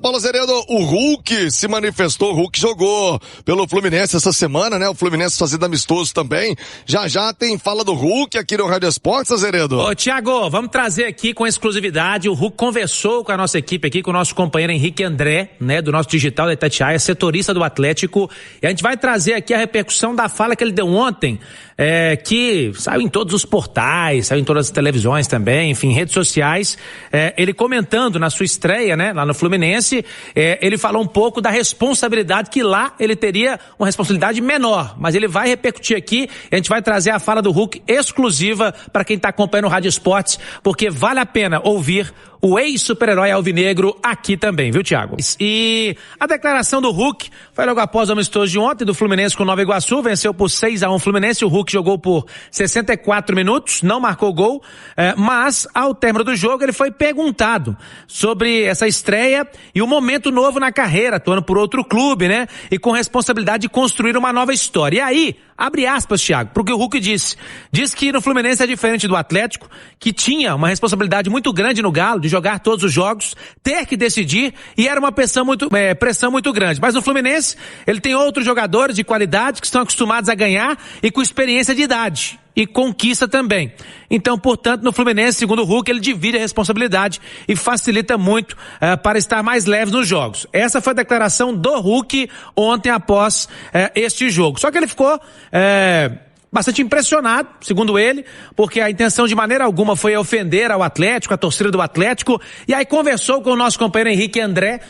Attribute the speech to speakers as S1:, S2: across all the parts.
S1: Paulo Azeredo, o Hulk se manifestou, o Hulk jogou pelo Fluminense essa semana, né? O Fluminense fazendo amistoso também. Já tem fala do Hulk aqui no Rádio Esportes, Azeredo.
S2: Ô, Thiago, vamos trazer aqui com exclusividade, o Hulk conversou com a nossa equipe aqui, com o nosso companheiro Henrique André, né? Do nosso digital da Itatiaia, setorista do Atlético, e a gente vai trazer aqui a repercussão da fala que ele deu ontem, que saiu em todos os portais, saiu em todas as televisões também, enfim, redes sociais, ele comentando na sua estreia, né? Lá no Fluminense, ele falou um pouco da responsabilidade que lá ele teria uma responsabilidade menor, mas ele vai repercutir aqui e a gente vai trazer a fala do Hulk exclusiva para quem está acompanhando o Rádio Esportes, porque vale a pena ouvir o ex-super-herói alvinegro aqui também, viu, Thiago? E a declaração do Hulk foi logo após o amistoso de ontem do Fluminense com o Nova Iguaçu, venceu por 6-1 o Fluminense, o Hulk jogou por 64 minutos, não marcou gol, mas ao término do jogo ele foi perguntado sobre essa estreia e o momento novo na carreira, atuando por outro clube, né? E com responsabilidade de construir uma nova história. E aí, abre aspas, Thiago, porque o Hulk disse que no Fluminense é diferente do Atlético, que tinha uma responsabilidade muito grande no Galo, de jogar todos os jogos, ter que decidir, e era uma pressão muito grande. Mas no Fluminense, ele tem outros jogadores de qualidade que estão acostumados a ganhar e com experiência de idade. E conquista também. Então, portanto, no Fluminense, segundo o Hulk, ele divide a responsabilidade e facilita muito para estar mais leve nos jogos. Essa foi a declaração do Hulk ontem após este jogo. Só que ele ficou bastante impressionado, segundo ele, porque a intenção de maneira alguma foi ofender ao Atlético, a torcida do Atlético, e aí conversou com o nosso companheiro Henrique André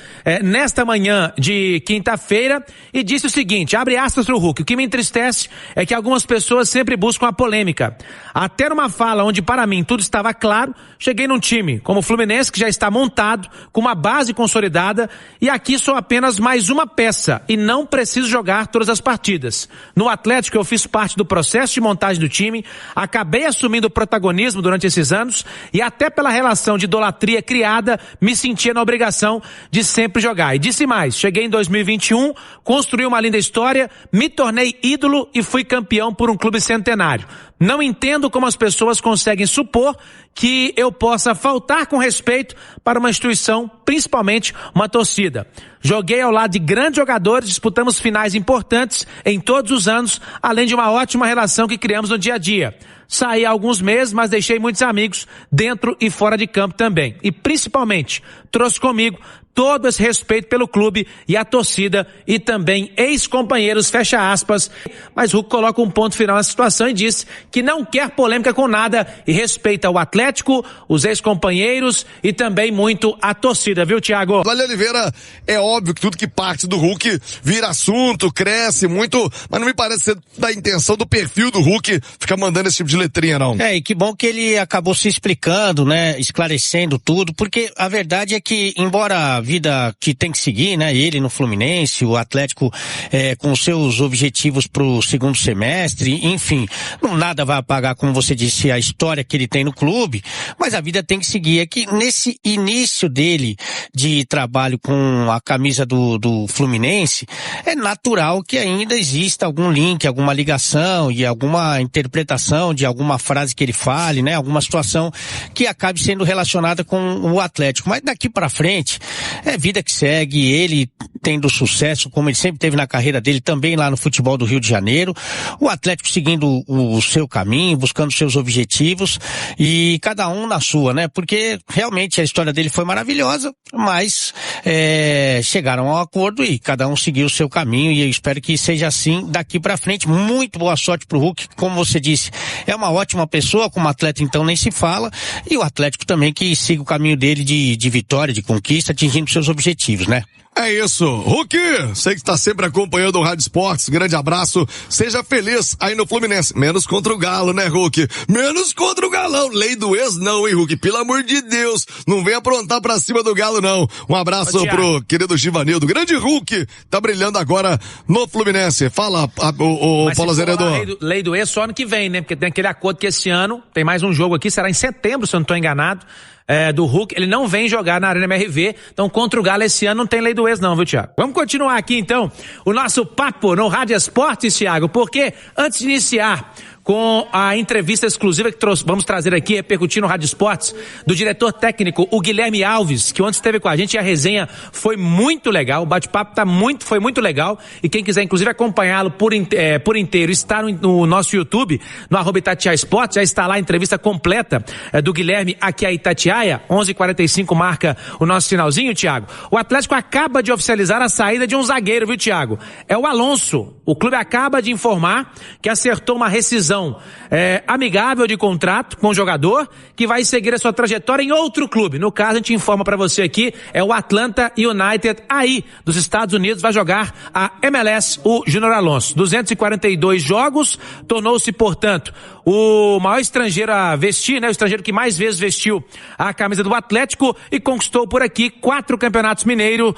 S2: nesta manhã de quinta-feira e disse o seguinte, abre aspas para o Hulk: o que me entristece é que algumas pessoas sempre buscam a polêmica. Até numa fala onde para mim tudo estava claro, cheguei num time como o Fluminense, que já está montado, com uma base consolidada, e aqui sou apenas mais uma peça e não preciso jogar todas as partidas. No Atlético eu fiz parte do processo de montagem do time, acabei assumindo o protagonismo durante esses anos e até pela relação de idolatria criada, me sentia na obrigação de sempre jogar. E disse mais, cheguei em 2021, construí uma linda história, me tornei ídolo e fui campeão por um clube centenário. Não entendo como as pessoas conseguem supor que eu possa faltar com respeito para uma instituição, principalmente uma torcida. Joguei ao lado de grandes jogadores, disputamos finais importantes em todos os anos, além de uma ótima relação que criamos no dia a dia. Saí há alguns meses, mas deixei muitos amigos dentro e fora de campo também. E principalmente, trouxe comigo todo esse respeito pelo clube e a torcida e também ex-companheiros, fecha aspas. Mas Hulk coloca um ponto final na situação e diz que não quer polêmica com nada e respeita o Atlético, os ex-companheiros e também muito a torcida, viu, Thiago?
S1: Olha, Oliveira, é óbvio que tudo que parte do Hulk vira assunto, cresce muito, mas não me parece ser da intenção do perfil do Hulk ficar mandando esse tipo de letrinha, não.
S3: E que bom que ele acabou se explicando, né, esclarecendo tudo, porque a verdade é que, embora a vida que tem que seguir, né, ele no Fluminense, o Atlético com seus objetivos pro segundo semestre, enfim, nada vai apagar, como você disse, a história que ele tem no clube, mas a vida tem que seguir. É que nesse início dele de trabalho com a camisa do Fluminense, é natural que ainda exista algum link, alguma ligação e alguma interpretação de alguma frase que ele fale, né, alguma situação que acabe sendo relacionada com o Atlético. Mas daqui para frente, é vida que segue, ele tendo sucesso, como ele sempre teve na carreira dele, também lá no futebol do Rio de Janeiro, o Atlético seguindo o seu caminho, buscando seus objetivos, e cada um na sua, né, porque realmente a história dele foi maravilhosa, mas chegaram a um acordo e cada um seguiu o seu caminho, e eu espero que seja assim daqui pra frente. Muito boa sorte pro Hulk, como você disse, é uma ótima pessoa, como atleta então nem se fala, e o Atlético também que siga o caminho dele de vitória, de conquista, atingindo seus objetivos, né?
S1: É isso. Hulk, sei que está sempre acompanhando o Rádio Esportes, grande abraço, seja feliz aí no Fluminense, menos contra o Galo, né, Hulk? Menos contra o Galão, lei do ex não, hein, Hulk? Pelo amor de Deus, não vem aprontar pra cima do Galo, não. Um abraço pro querido Givanildo, grande Hulk, tá brilhando agora no Fluminense. Fala, o Paulo Azeredo.
S2: Lei do ex só ano que vem, né? Porque tem aquele acordo que esse ano, tem mais um jogo aqui, será em setembro, se eu não tô enganado. Do Hulk, ele não vem jogar na Arena MRV, então contra o Galo esse ano não tem lei do ex não, viu, Thiago? Vamos continuar aqui então o nosso papo no Rádio Esportes, Thiago, porque antes de iniciar com a entrevista exclusiva que vamos trazer aqui, repercutindo no Rádio Esportes, do diretor técnico, o Guilherme Alves, que ontem esteve com a gente e a resenha foi muito legal, o bate-papo foi muito legal, e quem quiser inclusive acompanhá-lo por inteiro, está no nosso YouTube, no @Itatiaia Esportes, já está lá a entrevista completa do Guilherme aqui a Itatiaia, 11h45 marca o nosso sinalzinho, Thiago. O Atlético acaba de oficializar a saída de um zagueiro, viu, Thiago? É o Alonso. O clube acaba de informar que acertou uma rescisão amigável de contrato com o jogador, que vai seguir a sua trajetória em outro clube. No caso, a gente informa para você aqui, é o Atlanta United, aí, dos Estados Unidos, vai jogar a MLS, o Júnior Alonso. 242 jogos, tornou-se, portanto, o maior estrangeiro a vestir, né? O estrangeiro que mais vezes vestiu a camisa do Atlético e conquistou por aqui 4 campeonatos mineiros,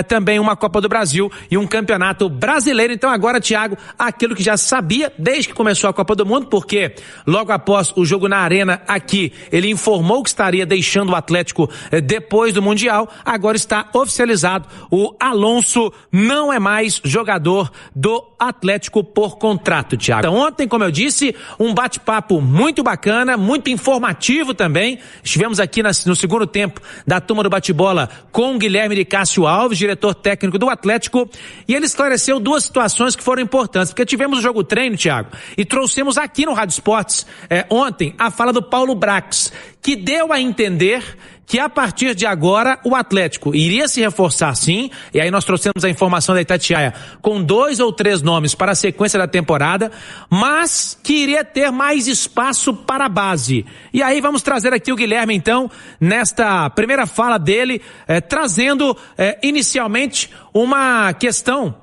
S2: também uma Copa do Brasil e um campeonato brasileiro. Então agora, Thiago, aquilo que já sabia desde que começou a Copa do Mundo, porque logo após o jogo na Arena aqui, ele informou que estaria deixando o Atlético depois do Mundial. Agora está oficializado, o Alonso não é mais jogador do Atlético por contrato, Thiago. Então, ontem, como eu disse, um bate-papo muito bacana, muito informativo também. Estivemos aqui no segundo tempo da turma do bate-bola com o Guilherme de Cássio Alves, diretor técnico do Atlético, e ele esclareceu 2 situações que foram importantes, porque tivemos o jogo treino, Thiago, e trouxemos aqui no Rádio Esportes ontem a fala do Paulo Brax, que deu a entender que a partir de agora o Atlético iria se reforçar sim, e aí nós trouxemos a informação da Itatiaia com 2 ou 3 nomes para a sequência da temporada, mas que iria ter mais espaço para a base. E aí vamos trazer aqui o Guilherme então, nesta primeira fala dele, trazendo inicialmente uma questão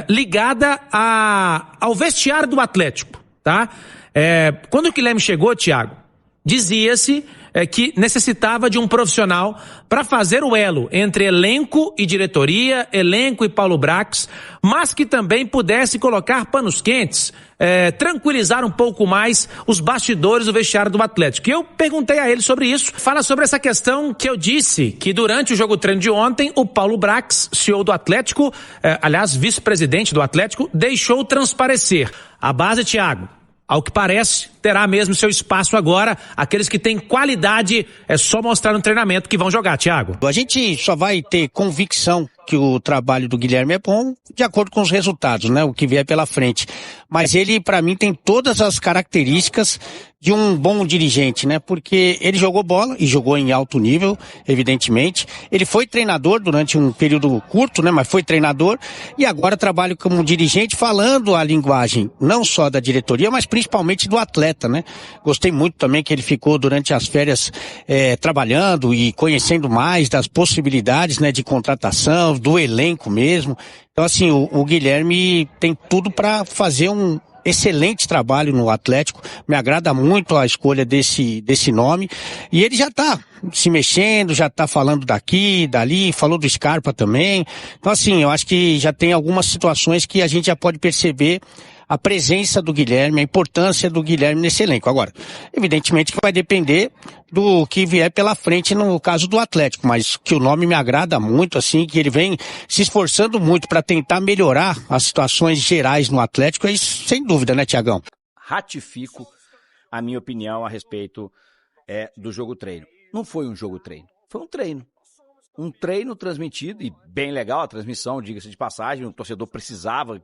S2: ligada ao vestiário do Atlético, tá? Quando o Guilherme chegou, Thiago, dizia-se que necessitava de um profissional para fazer o elo entre elenco e diretoria, elenco e Paulo Brax, mas que também pudesse colocar panos quentes, tranquilizar um pouco mais os bastidores do vestiário do Atlético. E eu perguntei a ele sobre isso. Fala sobre essa questão que eu disse, que durante o jogo treino de ontem, o Paulo Brax, CEO do Atlético, aliás, vice-presidente do Atlético, deixou transparecer. A base, Thiago, ao que parece, terá mesmo seu espaço agora. Aqueles que têm qualidade, é só mostrar no treinamento que vão jogar, Thiago.
S3: A gente só vai ter convicção que o trabalho do Guilherme é bom de acordo com os resultados, né? O que vier pela frente. Mas ele, para mim, tem todas as características de um bom dirigente, né? Porque ele jogou bola e jogou em alto nível, evidentemente. Ele foi treinador durante um período curto, né? Mas foi treinador e agora trabalha como dirigente falando a linguagem não só da diretoria, mas principalmente do atleta, né? Gostei muito também que ele ficou durante as férias trabalhando e conhecendo mais das possibilidades, né? De contratação, do elenco mesmo. Então, assim, o Guilherme tem tudo para fazer um excelente trabalho no Atlético. Me agrada muito a escolha desse nome. E ele já tá se mexendo, já tá falando daqui, dali, falou do Scarpa também. Então, assim, eu acho que já tem algumas situações que a gente já pode perceber a presença do Guilherme, a importância do Guilherme nesse elenco. Agora, evidentemente que vai depender do que vier pela frente no caso do Atlético, mas que o nome me agrada muito, assim, que ele vem se esforçando muito para tentar melhorar as situações gerais no Atlético, é isso sem dúvida, né, Tiagão?
S4: Ratifico a minha opinião a respeito do jogo treino. Não foi um jogo treino, foi um treino. Um treino transmitido, e bem legal a transmissão, diga-se de passagem, o torcedor precisava,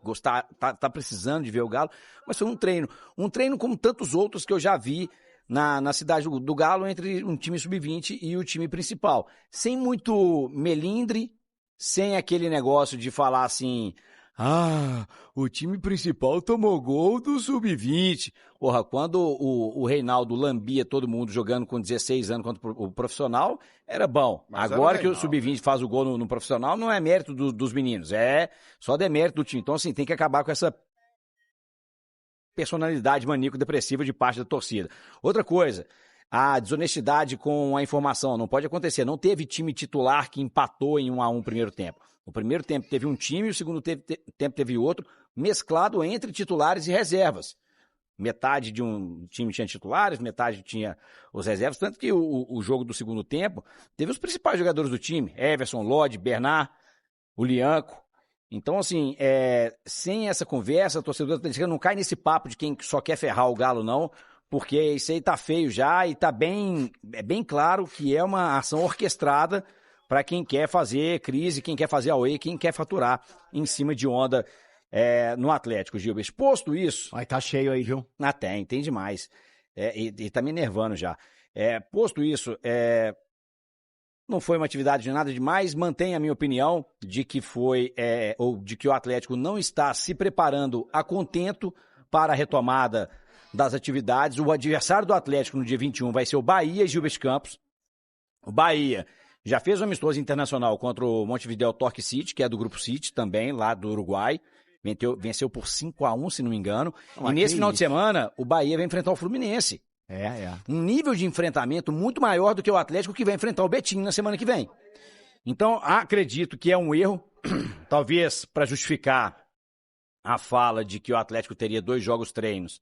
S4: tá precisando de ver o Galo, mas foi um treino como tantos outros que eu já vi na cidade do Galo, entre um time sub-20 e o time principal. Sem muito melindre, sem aquele negócio de falar assim, o time principal tomou gol do sub-20. Porra, quando o Reinaldo lambia todo mundo jogando com 16 anos contra o profissional, era bom. Mas agora que o sub-20 faz o gol no profissional, não é mérito dos meninos, é só demérito do time. Então, assim, tem que acabar com essa personalidade maníaco-depressiva de parte da torcida. Outra coisa, a desonestidade com a informação. Não pode acontecer. Não teve time titular que empatou em 1-1 primeiro tempo. No primeiro tempo teve um time, o segundo tempo teve outro, mesclado entre titulares e reservas. Metade de um time tinha titulares, metade tinha os reservas, tanto que o jogo do segundo tempo teve os principais jogadores do time, Everson, Lodi, Bernard, o Lianco. Então, assim, sem essa conversa, o torcedor atleticano não cai nesse papo de quem só quer ferrar o Galo, não, porque isso aí tá feio já e tá bem claro que é uma ação orquestrada para quem quer fazer crise, quem quer fazer away, quem quer faturar em cima de onda no Atlético, Gilbert. Posto isso...
S5: Vai tá cheio aí, viu?
S4: Tem demais. E tá me enervando já. Posto isso, não foi uma atividade de nada demais, mantenho a minha opinião de que de que o Atlético não está se preparando a contento para a retomada das atividades. O adversário do Atlético no dia 21 vai ser o Bahia e Gilbert Campos. O Bahia já fez um amistoso internacional contra o Montevideo Torque City, que é do Grupo City também, lá do Uruguai. Venceu por 5-1, se não me engano. E nesse final de semana, o Bahia vai enfrentar o Fluminense. Um nível de enfrentamento muito maior do que o Atlético, que vai enfrentar o Betim na semana que vem. Então, acredito que é um erro, talvez para justificar a fala de que o Atlético teria 2 jogos treinos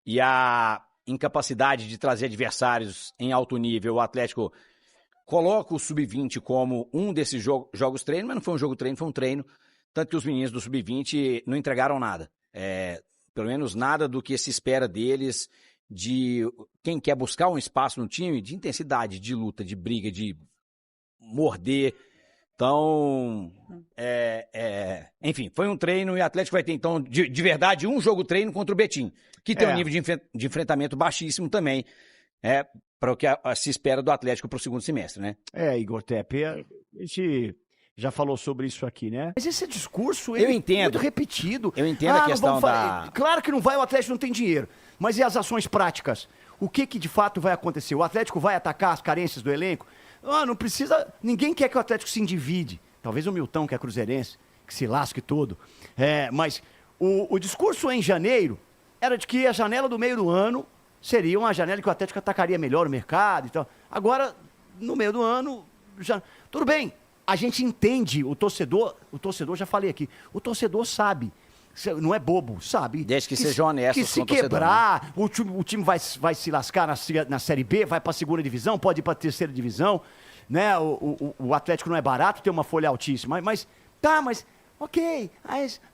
S4: e a incapacidade de trazer adversários em alto nível. O Atlético coloca o Sub-20 como um desses jogos treino, mas não foi um jogo treino, foi um treino. Tanto que os meninos do Sub-20 não entregaram nada. Pelo menos nada do que se espera deles, de quem quer buscar um espaço no time, de intensidade, de luta, de briga, de morder. Então, enfim, foi um treino e o Atlético vai ter, então, de verdade, um jogo treino contra o Betim, que tem um nível de enfrentamento baixíssimo também, para o que se espera do Atlético para o segundo semestre, né?
S5: Igor Tepe, a gente já falou sobre isso aqui, né? Mas esse discurso,
S4: eu entendo,
S5: muito repetido.
S4: Eu entendo a questão da...
S5: Claro que não vai, o Atlético não tem dinheiro. Mas e as ações práticas? O que de fato vai acontecer? O Atlético vai atacar as carências do elenco? Não precisa... Ninguém quer que o Atlético se endivide. Talvez o Milton, que é cruzeirense, que se lasque todo. Mas o discurso em janeiro era de que a janela do meio do ano seria uma janela que o Atlético atacaria melhor o mercado e tal. Agora, no meio do ano, já... Tudo bem. A gente entende, o torcedor, já falei aqui, o torcedor sabe, não é bobo, sabe?
S4: Desde que sejam honestos
S5: que se quebrar, torcedor, né? o time vai se lascar na Série B, vai para a segunda divisão, pode ir para a terceira divisão, né? O Atlético não é barato, tem uma folha altíssima, mas ok,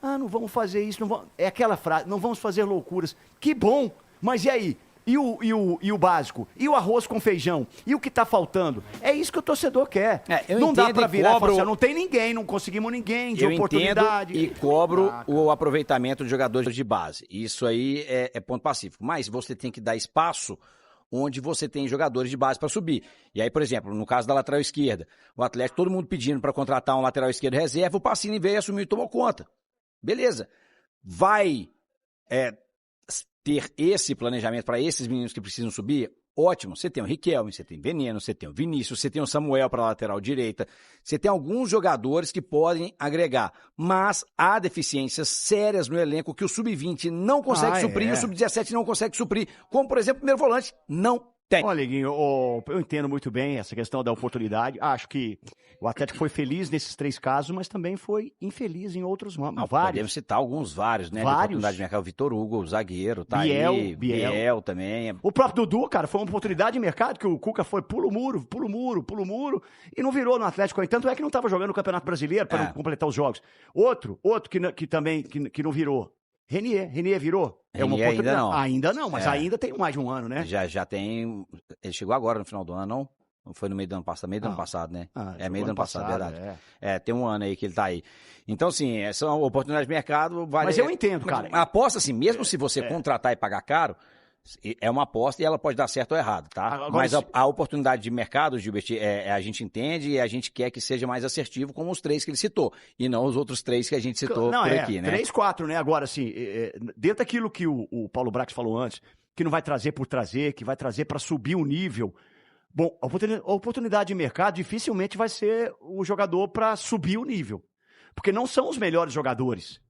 S5: não vamos fazer isso, não vamos, é aquela frase, não vamos fazer loucuras, que bom, mas e aí? E o básico? E o arroz com feijão? E o que tá faltando? É isso que o torcedor quer. Não dá pra virar e falar assim, não tem ninguém, não conseguimos ninguém de oportunidade.
S4: E cobro o aproveitamento de jogadores de base. Isso aí é ponto pacífico. Mas você tem que dar espaço onde você tem jogadores de base para subir. E aí, por exemplo, no caso da lateral esquerda, o Atlético, todo mundo pedindo para contratar um lateral esquerdo reserva, o Pacini veio, assumiu e tomou conta. Beleza. Vai... ter esse planejamento para esses meninos que precisam subir, ótimo. Você tem o Riquelme, você tem o Veneno, você tem o Vinícius, você tem o Samuel para a lateral direita, você tem alguns jogadores que podem agregar, mas há deficiências sérias no elenco que o Sub-20 não consegue suprir, o Sub-17 não consegue suprir, como, por exemplo, o primeiro volante não tem.
S5: Olha, Liguinho, eu entendo muito bem essa questão da oportunidade. Acho que o Atlético foi feliz nesses 3 casos, mas também foi infeliz em outros vários.
S4: Podemos citar vários, né?
S5: Vários.
S4: De oportunidade de mercado. O Vitor Hugo, o zagueiro, tá
S5: Biel,
S4: aí. Biel também.
S5: O próprio Dudu, cara, foi uma oportunidade de mercado que o Cuca foi pulo muro, e não virou no Atlético. Tanto é que não estava jogando no Campeonato Brasileiro para não completar os jogos. Outro que também não virou. Renier virou?
S4: É uma oportunidade.
S5: Ainda não, mas ainda tem mais de um ano, né?
S4: Já tem. Ele chegou agora no final do ano, não? Não foi no meio do ano passado? Meio do ano passado, né? Meio do ano passado, verdade. Tem um ano aí que ele tá aí. Então, assim, essa oportunidade de mercado vale.
S5: Mas eu entendo, cara.
S4: A aposta, assim, mesmo se você contratar e pagar caro, é uma aposta e ela pode dar certo ou errado, tá? Agora, mas a oportunidade de mercado, Gilbert, a gente entende e a gente quer que seja mais assertivo, como os 3 que ele citou, e não os outros 3 que a gente citou por aqui, né?
S5: 3, 4, né? Agora, assim, dentro daquilo que o Paulo Brax falou antes, que não vai trazer por trazer, que vai trazer para subir o nível. Bom, a oportunidade de mercado dificilmente vai ser o jogador para subir o nível, porque não são os melhores jogadores.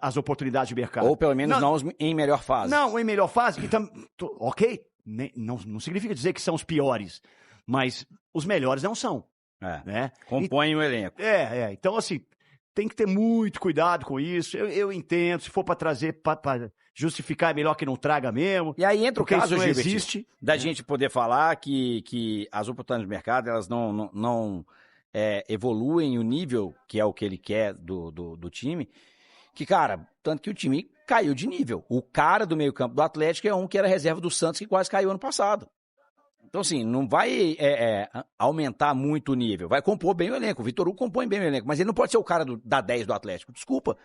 S5: As oportunidades de mercado.
S4: Ou pelo menos não em melhor fase.
S5: Não, em melhor fase. Ok, não significa dizer que são os piores, mas os melhores não são. Né?
S4: Compõem o elenco.
S5: Então, assim, tem que ter muito cuidado com isso. Eu entendo, se for para trazer, para justificar, é melhor que não traga mesmo.
S4: E aí entra o caso, Gilbert,
S5: existe
S4: da gente poder falar que as oportunidades de mercado, elas não evoluem o nível, que é o que ele quer do time, que, cara, tanto que o time caiu de nível. O cara do meio-campo do Atlético é um que era reserva do Santos, que quase caiu ano passado. Então, assim, não vai aumentar muito o nível. Vai compor bem o elenco. O Vitor Hugo compõe bem o elenco, mas ele não pode ser o cara da 10 do Atlético. Desculpa.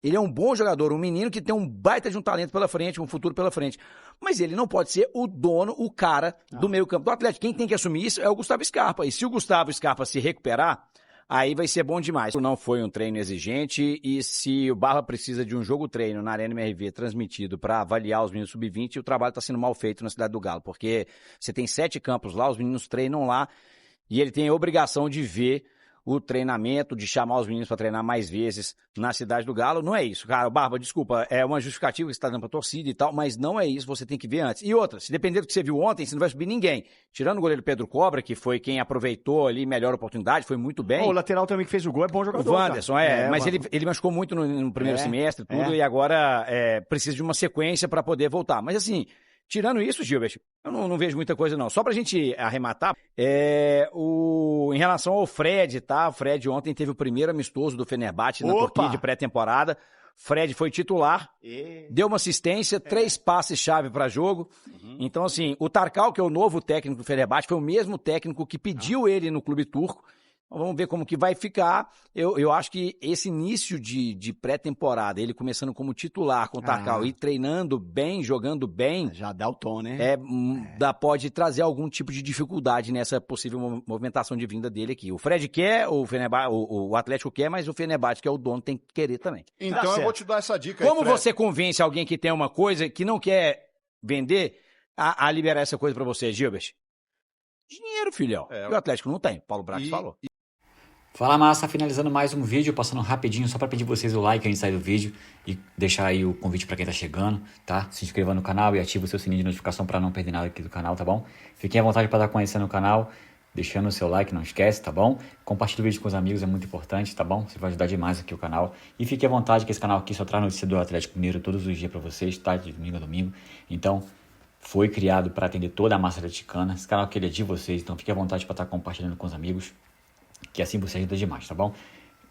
S4: Ele é um bom jogador, um menino que tem um baita de um talento pela frente, um futuro pela frente. Mas ele não pode ser o dono, o cara do meio-campo do Atlético. Quem tem que assumir isso é o Gustavo Scarpa. E se o Gustavo Scarpa se recuperar, aí vai ser bom demais. Não foi um treino exigente e se o Barra precisa de um jogo-treino na Arena MRV transmitido para avaliar os meninos sub-20, o trabalho está sendo mal feito na Cidade do Galo, porque você tem 7 campos lá, os meninos treinam lá e ele tem a obrigação de ver o treinamento, de chamar os meninos para treinar mais vezes na Cidade do Galo. Não é isso, cara. Barba, desculpa, é uma justificativa que você está dando para a torcida e tal, mas não é isso, você tem que ver antes. E outra, se depender do que você viu ontem, você não vai subir ninguém. Tirando o goleiro Pedro Cobra, que foi quem aproveitou ali melhor oportunidade, foi muito bem.
S5: O lateral também que fez o gol é bom jogador.
S4: O Wanderson, mas ele machucou muito no primeiro semestre, tudo, e agora precisa de uma sequência para poder voltar. Mas assim, tirando isso, Gilbert, eu não vejo muita coisa não. Só pra gente arrematar, em relação ao Fred, tá? O Fred ontem teve o primeiro amistoso do Fenerbahçe na Turquia de pré-temporada. Fred foi titular, deu uma assistência, 3 passes-chave para jogo. Então, assim, o Tarkal, que é o novo técnico do Fenerbahçe, foi o mesmo técnico que pediu ele no clube turco. Vamos ver como que vai ficar. Eu acho que esse início de pré-temporada, ele começando como titular com o Tarkal e treinando bem, jogando bem...
S5: Já dá o tom, né?
S4: Pode trazer algum tipo de dificuldade nessa possível movimentação de vinda dele aqui. O Fred quer, o Atlético quer, mas o Fenerbahçe, que é o dono, tem que querer também.
S6: Então eu vou te dar essa dica aí,
S4: Como
S6: Fred.
S4: você convence alguém que tem uma coisa que não quer vender a liberar essa coisa pra você, Gilbert? Dinheiro, filhão. E o Atlético não tem, Paulo Brax falou.
S7: Fala, massa, finalizando mais um vídeo, passando rapidinho só para pedir vocês o like antes de sair do vídeo e deixar aí o convite para quem tá chegando, tá? Se inscreva no canal e ativa o seu sininho de notificação para não perder nada aqui do canal, tá bom? Fiquem à vontade para estar conhecendo o canal, deixando o seu like, não esquece, tá bom? Compartilhe o vídeo com os amigos, é muito importante, tá bom? Você vai ajudar demais aqui o canal. E fique à vontade que esse canal aqui só traz notícia do Atlético Mineiro todos os dias para vocês, tá? De domingo a domingo. Então, foi criado para atender toda a massa atleticana. Esse canal aqui é de vocês, então fique à vontade para estar compartilhando com os amigos, que assim você ajuda demais, tá bom?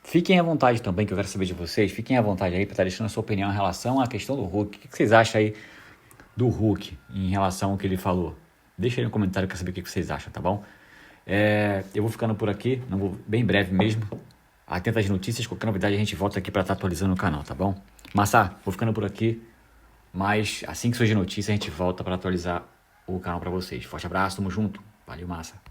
S7: Fiquem à vontade também, que eu quero saber de vocês, fiquem à vontade aí para estar deixando a sua opinião em relação à questão do Hulk. O que vocês acham aí do Hulk em relação ao que ele falou? Deixa aí no comentário, eu quero saber o que vocês acham, tá bom? Eu vou ficando por aqui, bem breve mesmo. Atenta às notícias, qualquer novidade a gente volta aqui para estar atualizando o canal, tá bom? Massa, vou ficando por aqui, mas assim que surgir notícia a gente volta para atualizar o canal para vocês. Forte abraço, tamo junto, valeu, massa.